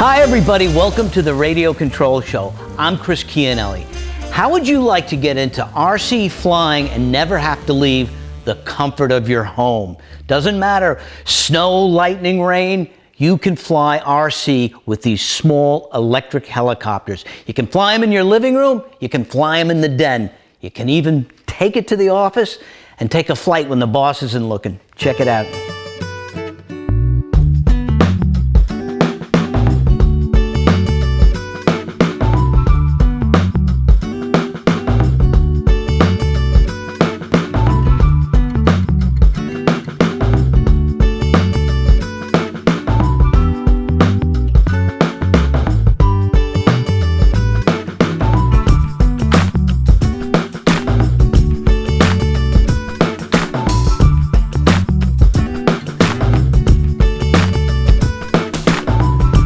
Hi everybody, welcome to the Radio Control Show. I'm Chris Chianelli. How would you like to get into RC flying and never have to leave the comfort of your home? Doesn't matter, snow, lightning, rain, you can fly RC with these small electric helicopters. You can fly them in your living room, you can fly them in the den. You can even take it to the office and take a flight when the boss isn't looking. Check it out.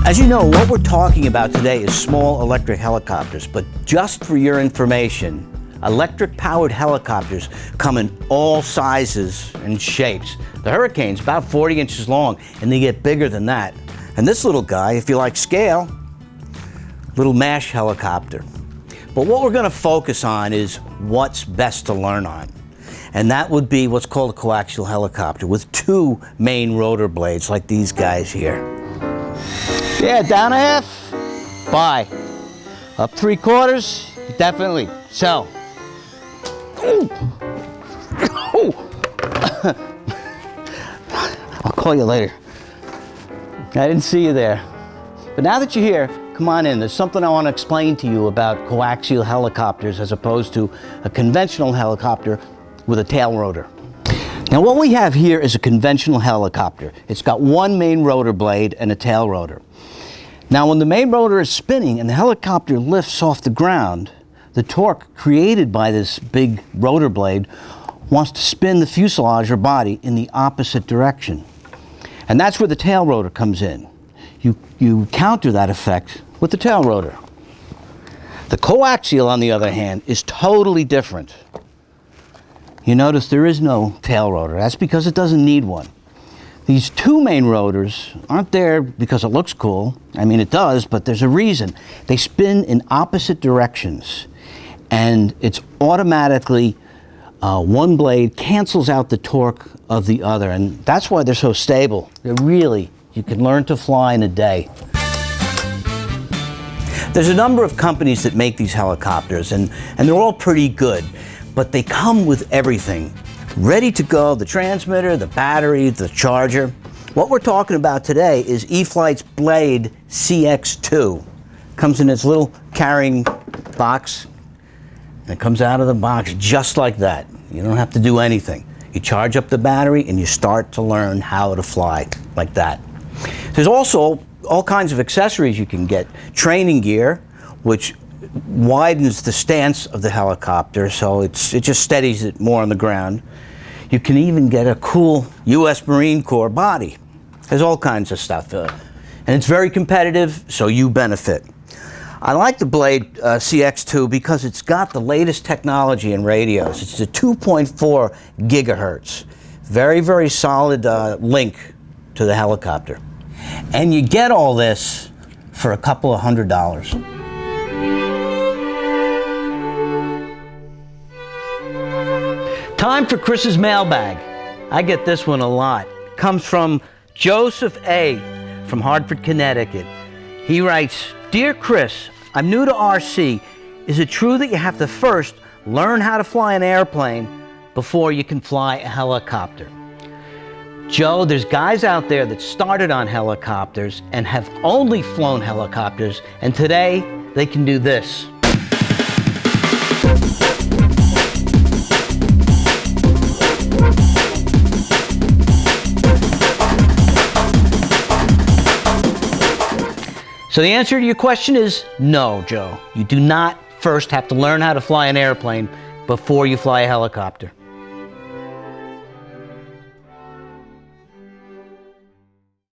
As you know, what we're talking about today is small electric helicopters, but just for your information, electric-powered helicopters come in all sizes and shapes. The Hurricane's about 40 inches long, and they get bigger than that. And this little guy, if you like scale, little MASH helicopter. But what we're going to focus on is what's best to learn on. And that would be what's called a coaxial helicopter with two main rotor blades like these guys here. Yeah, down a half, buy. Up 3/4, definitely sell. Ooh. Ooh. I'll call you later. I didn't see you there. But now that you're here, come on in. There's something I want to explain to you about coaxial helicopters as opposed to a conventional helicopter with a tail rotor. Now what we have here is a conventional helicopter. It's got one main rotor blade and a tail rotor. Now when the main rotor is spinning and the helicopter lifts off the ground, the torque created by this big rotor blade wants to spin the fuselage or body in the opposite direction. And that's where the tail rotor comes in. You counter that effect with the tail rotor. The coaxial, on the other hand, is totally different. You notice there is no tail rotor. That's because it doesn't need one. These two main rotors aren't there because it looks cool. I mean, it does, but there's a reason. They spin in opposite directions, and it's automatically one blade cancels out the torque of the other, and that's why they're so stable. They're really, you can learn to fly in a day. There's a number of companies that make these helicopters, and they're all pretty good, but they come with everything. Ready to go, the transmitter, the battery, the charger. What we're talking about today is E-Flight's Blade CX2. Comes in its little carrying box, and it comes out of the box just like that. You don't have to do anything. You charge up the battery and you start to learn how to fly like that. There's also all kinds of accessories you can get. Training gear, which widens the stance of the helicopter, so it just steadies it more on the ground. You can even get a cool U.S. Marine Corps body. There's all kinds of stuff. And it's very competitive, so you benefit. I like the Blade CX2 because it's got the latest technology in radios. It's a 2.4 gigahertz. Very, very solid link to the helicopter. And you get all this for a couple of $100. Time for Chris's mailbag. I get this one a lot. Comes from Joseph A. from Hartford, Connecticut. He writes, "Dear Chris, I'm new to RC. Is it true that you have to first learn how to fly an airplane before you can fly a helicopter?" Joe, there's guys out there that started on helicopters and have only flown helicopters, and today they can do this. So the answer to your question is no, Joe. You do not first have to learn how to fly an airplane before you fly a helicopter.